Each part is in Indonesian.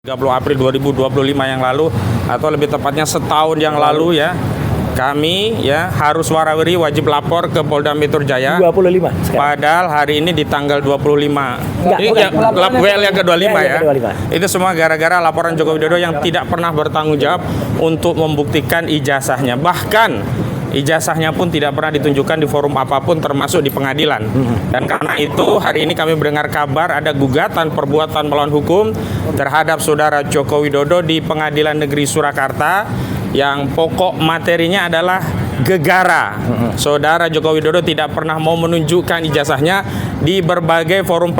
30 April 2025 yang lalu, atau lebih tepatnya setahun yang lalu ya, kami ya harus warawiri wajib lapor ke Polda Metro Jaya 25 sekarang. Padahal hari ini di tanggal 25. Ini bukan. WL yang ke-25 ya. ke-25. Itu semua gara-gara laporan Joko Widodo yang tidak pernah bertanggung jawab untuk membuktikan ijazahnya. Bahkan ijazahnya pun tidak pernah ditunjukkan di forum apapun termasuk di pengadilan. Dan karena itu hari ini kami mendengar kabar ada gugatan perbuatan melawan hukum terhadap Saudara Joko Widodo di Pengadilan Negeri Surakarta yang pokok materinya adalah gegara. Saudara Joko Widodo tidak pernah mau menunjukkan ijazahnya di berbagai forum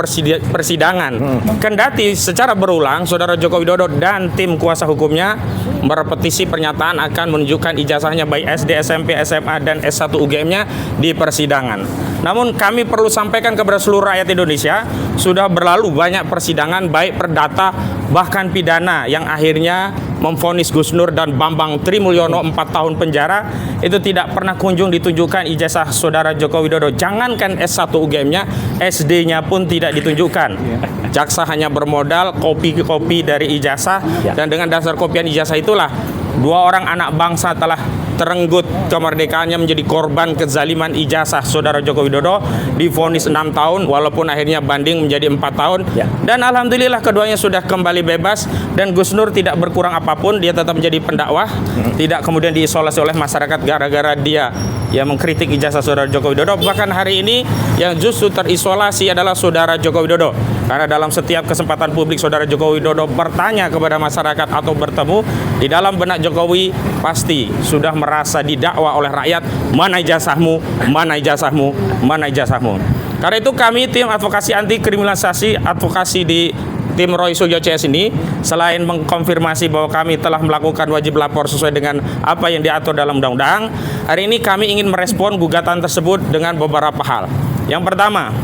persidangan. Kendati secara berulang Saudara Joko Widodo dan tim kuasa hukumnya merepetisi pernyataan akan menunjukkan ijazahnya baik SD, SMP, SMA, dan S1 UGM-nya di persidangan. Namun kami perlu sampaikan kepada seluruh rakyat Indonesia, sudah berlalu banyak persidangan baik perdata bahkan pidana yang akhirnya memvonis Gus Nur dan Bambang Trimulyono 4 tahun penjara. Itu tidak pernah kunjung ditunjukkan ijazah Saudara Joko Widodo. Jangankan S1 UGM-nya, SD-nya pun tidak ditunjukkan. Jaksa hanya bermodal kopi-kopi dari ijazah, dan dengan dasar kopian ijazah itulah dua orang anak bangsa telah terenggut kemerdekaannya menjadi korban kezaliman ijazah Saudara Joko Widodo, divonis 6 tahun walaupun akhirnya banding menjadi 4 tahun. Dan alhamdulillah keduanya sudah kembali bebas, dan Gus Nur tidak berkurang apapun, dia tetap menjadi pendakwah, tidak kemudian diisolasi oleh masyarakat gara-gara dia yang mengkritik ijazah Saudara Joko Widodo. Bahkan hari ini yang justru terisolasi adalah Saudara Joko Widodo, karena dalam setiap kesempatan publik Saudara Joko Widodo bertanya kepada masyarakat atau bertemu, di dalam benak Jokowi pasti sudah merasa didakwa oleh rakyat, mana ijazahmu, mana ijazahmu, mana ijazahmu. Karena itu kami tim advokasi anti kriminalisasi advokasi di tim Roy Suryo CS ini, selain mengkonfirmasi bahwa kami telah melakukan wajib lapor sesuai dengan apa yang diatur dalam undang-undang, hari ini kami ingin merespon gugatan tersebut dengan beberapa hal. Yang pertama,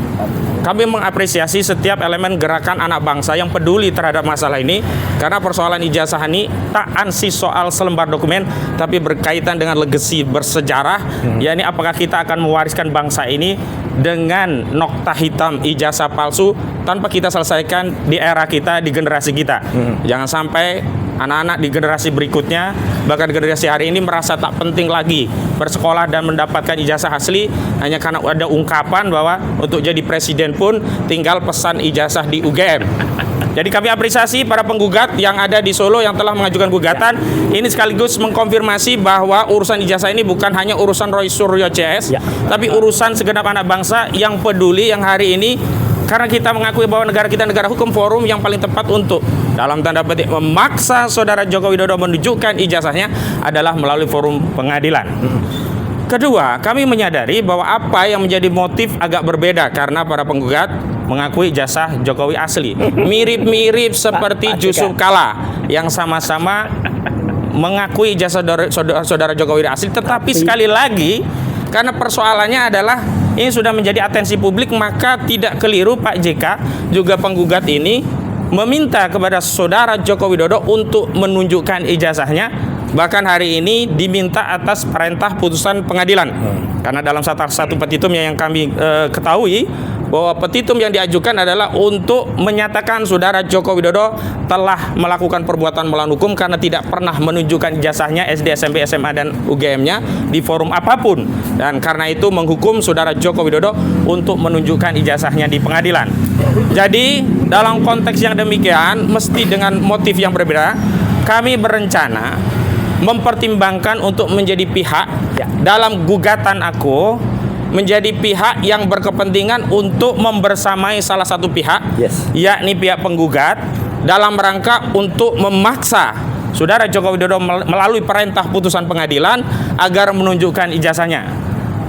kami mengapresiasi setiap elemen gerakan anak bangsa yang peduli terhadap masalah ini, karena persoalan ijazah ini tak ansih soal selembar dokumen, tapi berkaitan dengan legasi bersejarah, yakni apakah kita akan mewariskan bangsa ini dengan nokta hitam ijazah palsu tanpa kita selesaikan di era kita, di generasi kita. Jangan sampai anak-anak di generasi berikutnya, bahkan generasi hari ini merasa tak penting lagi bersekolah dan mendapatkan ijazah asli hanya karena ada ungkapan bahwa untuk jadi presiden pun tinggal pesan ijazah di UGM. Jadi kami apresiasi para penggugat yang ada di Solo yang telah mengajukan gugatan. Ini sekaligus mengkonfirmasi bahwa urusan ijazah ini bukan hanya urusan Roy Suryo CS, tapi urusan segenap anak bangsa yang peduli, yang hari ini karena kita mengakui bahwa negara kita negara hukum, forum yang paling tepat untuk dalam tanda petik memaksa Saudara Joko Widodo menunjukkan ijazahnya adalah melalui forum pengadilan. Kedua, kami menyadari bahwa apa yang menjadi motif agak berbeda karena para penggugat mengakui ijazah Jokowi asli. Mirip-mirip seperti Yusuf Kala yang sama-sama mengakui ijazah Saudara Jokowi asli, tetapi sekali lagi karena persoalannya adalah ini sudah menjadi atensi publik, maka tidak keliru Pak JK juga penggugat ini meminta kepada Saudara Joko Widodo untuk menunjukkan ijazahnya. Bahkan hari ini diminta atas perintah putusan pengadilan. Karena dalam satu petitum yang kami ketahui bahwa petitum yang diajukan adalah untuk menyatakan Saudara Joko Widodo telah melakukan perbuatan melawan hukum karena tidak pernah menunjukkan ijazahnya SD, SMP, SMA, dan UGM-nya di forum apapun. Dan karena itu menghukum Saudara Joko Widodo untuk menunjukkan ijazahnya di pengadilan. Jadi dalam konteks yang demikian, mesti dengan motif yang berbeda, kami berencana mempertimbangkan untuk menjadi pihak dalam gugatan aku, menjadi pihak yang berkepentingan untuk membersamai salah satu pihak, yakni pihak penggugat, dalam rangka untuk memaksa Saudara Joko Widodo melalui perintah putusan pengadilan agar menunjukkan ijazahnya.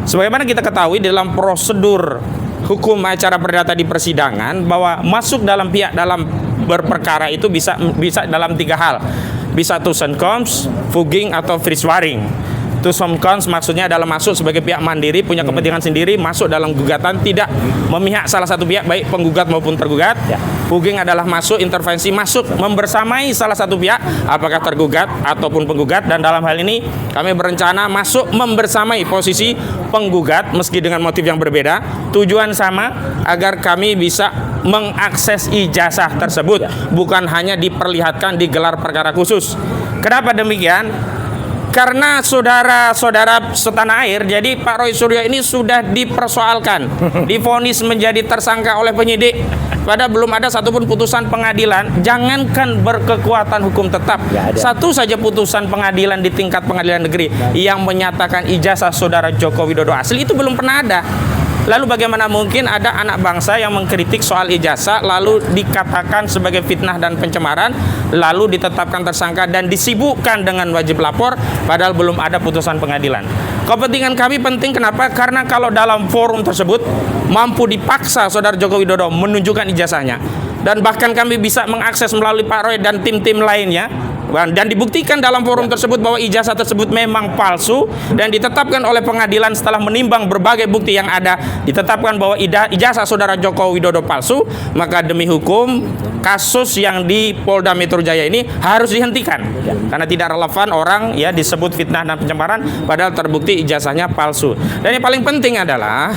Sebagaimana kita ketahui dalam prosedur hukum acara perdata di persidangan, bahwa masuk dalam pihak dalam berperkara itu bisa dalam 3 hal. Bisa to and cons, fugging, atau free swearing. To and cons maksudnya adalah masuk sebagai pihak mandiri, punya kepentingan sendiri, masuk dalam gugatan, tidak memihak salah satu pihak, baik penggugat maupun tergugat. Pugging adalah masuk, intervensi masuk membersamai salah satu pihak, apakah tergugat ataupun penggugat, dan dalam hal ini kami berencana masuk membersamai posisi penggugat meski dengan motif yang berbeda. Tujuan sama, agar kami bisa mengakses ijazah tersebut, bukan hanya diperlihatkan di gelar perkara khusus. Kenapa demikian? Karena saudara-saudara setanah air, jadi Pak Roy Suryo ini sudah dipersoalkan, divonis menjadi tersangka oleh penyidik, padahal belum ada satupun putusan pengadilan. Jangankan berkekuatan hukum tetap, satu saja putusan pengadilan di tingkat pengadilan negeri yang menyatakan ijazah saudara Joko Widodo asli itu belum pernah ada. Lalu bagaimana mungkin ada anak bangsa yang mengkritik soal ijazah lalu dikatakan sebagai fitnah dan pencemaran, lalu ditetapkan tersangka dan disibukkan dengan wajib lapor padahal belum ada putusan pengadilan. Kepentingan kami penting, kenapa? Karena kalau dalam forum tersebut mampu dipaksa saudara Joko Widodo menunjukkan ijazahnya, dan bahkan kami bisa mengakses melalui Pak Roy dan tim-tim lainnya, dan dibuktikan dalam forum tersebut bahwa ijazah tersebut memang palsu, dan ditetapkan oleh pengadilan setelah menimbang berbagai bukti yang ada, ditetapkan bahwa ijazah saudara Joko Widodo palsu, maka demi hukum kasus yang di Polda Metro Jaya ini harus dihentikan karena tidak relevan orang ya disebut fitnah dan pencemaran padahal terbukti ijazahnya palsu. Dan yang paling penting adalah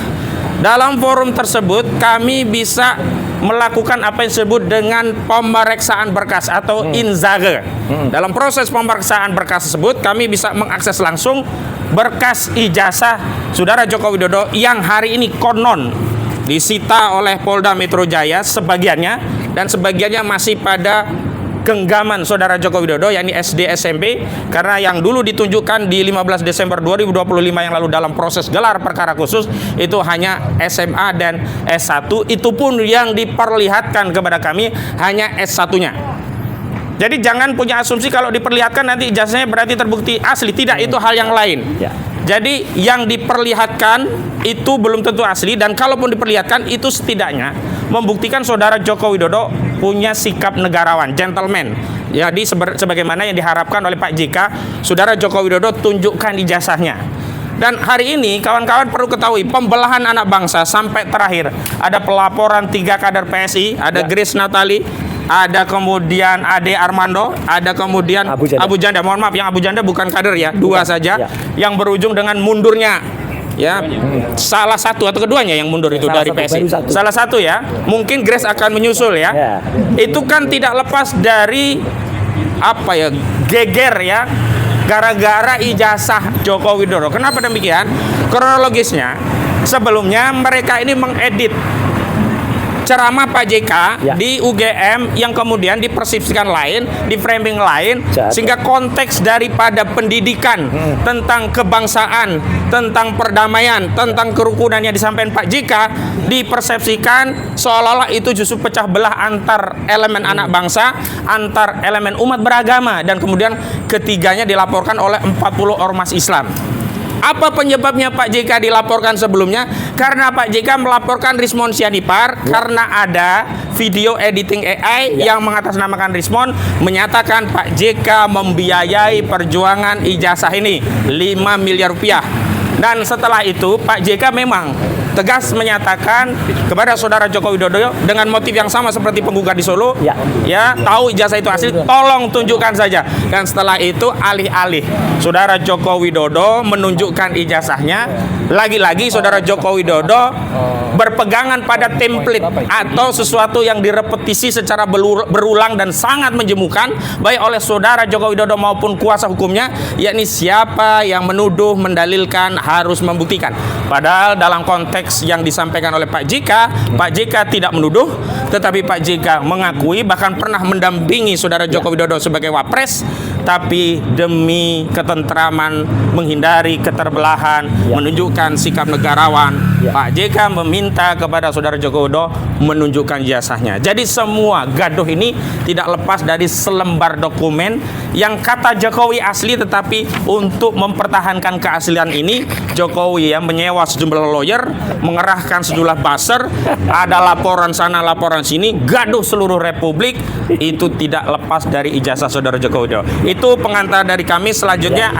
dalam forum tersebut kami bisa melakukan apa yang disebut dengan pemeriksaan berkas atau inzage. Dalam proses pemeriksaan berkas tersebut kami bisa mengakses langsung berkas ijazah saudara Joko Widodo yang hari ini konon disita oleh Polda Metro Jaya sebagiannya, dan sebagiannya masih pada genggaman saudara Joko Widodo, yakni SD SMP, karena yang dulu ditunjukkan di 15 Desember 2025 yang lalu dalam proses gelar perkara khusus itu hanya SMA dan S1, itu pun yang diperlihatkan kepada kami hanya S1-nya. Jadi jangan punya asumsi kalau diperlihatkan nanti ijazahnya berarti terbukti asli, tidak, itu hal yang lain. Jadi yang diperlihatkan itu belum tentu asli, dan kalaupun diperlihatkan itu setidaknya membuktikan saudara Joko Widodo punya sikap negarawan, gentleman. Jadi sebagaimana yang diharapkan oleh Pak JK, saudara Joko Widodo tunjukkan ijazahnya. Dan hari ini kawan-kawan perlu ketahui pembelahan anak bangsa sampai terakhir. Ada pelaporan 3 kader PSI, ada Grace Natali, ada kemudian Ade Armando, ada kemudian Abu Janda. Mohon maaf, yang Abu Janda bukan kader ya, 2 saja yang berujung dengan mundurnya. Ya, salah satu atau keduanya yang mundur itu dari PSI. Salah satu ya, mungkin Grace akan menyusul ya. Itu kan tidak lepas dari apa ya, geger ya, gara-gara ijazah Joko Widodo. Kenapa demikian? Kronologisnya, sebelumnya mereka ini mengedit ceramah Pak JK di UGM yang kemudian dipersepsikan lain, di framing lain, sehingga konteks daripada pendidikan tentang kebangsaan, tentang perdamaian, tentang kerukunan yang disampaikan Pak JK dipersepsikan seolah-olah itu justru pecah belah antar elemen anak bangsa, antar elemen umat beragama, dan kemudian ketiganya dilaporkan oleh 40 ormas Islam. Apa penyebabnya Pak JK dilaporkan sebelumnya? Karena Pak JK melaporkan Rismon Sianipar karena ada video editing AI yang mengatasnamakan Rismon menyatakan Pak JK membiayai perjuangan ijazah ini 5 miliar rupiah. Dan setelah itu Pak JK memang tegas menyatakan kepada saudara Joko Widodo dengan motif yang sama seperti penggugat di Solo, ya tahu ijazah itu asli, tolong tunjukkan saja. Dan setelah itu alih-alih saudara Joko Widodo menunjukkan ijazahnya, lagi-lagi saudara Joko Widodo berpegangan pada template atau sesuatu yang direpetisi secara berulang dan sangat menjemukan baik oleh saudara Joko Widodo maupun kuasa hukumnya, yakni siapa yang menuduh, mendalilkan harus membuktikan. Padahal dalam konteks yang disampaikan oleh Pak JK tidak menuduh, tetapi Pak JK mengakui bahkan pernah mendampingi saudara Joko Widodo sebagai wapres, tapi demi ketentraman, menghindari keterbelahan, menunjukkan sikap negarawan, Pak JK meminta kepada saudara Joko Widodo menunjukkan ijazahnya. Jadi semua gaduh ini tidak lepas dari selembar dokumen yang kata Jokowi asli, tetapi untuk mempertahankan keaslian ini Jokowi ya menyewa sejumlah lawyer, mengerahkan sejumlah buzzer, ada laporan sana laporan sini, gaduh seluruh republik. Itu tidak lepas dari ijazah saudara Joko Widodo. Itu pengantar dari kami. Selanjutnya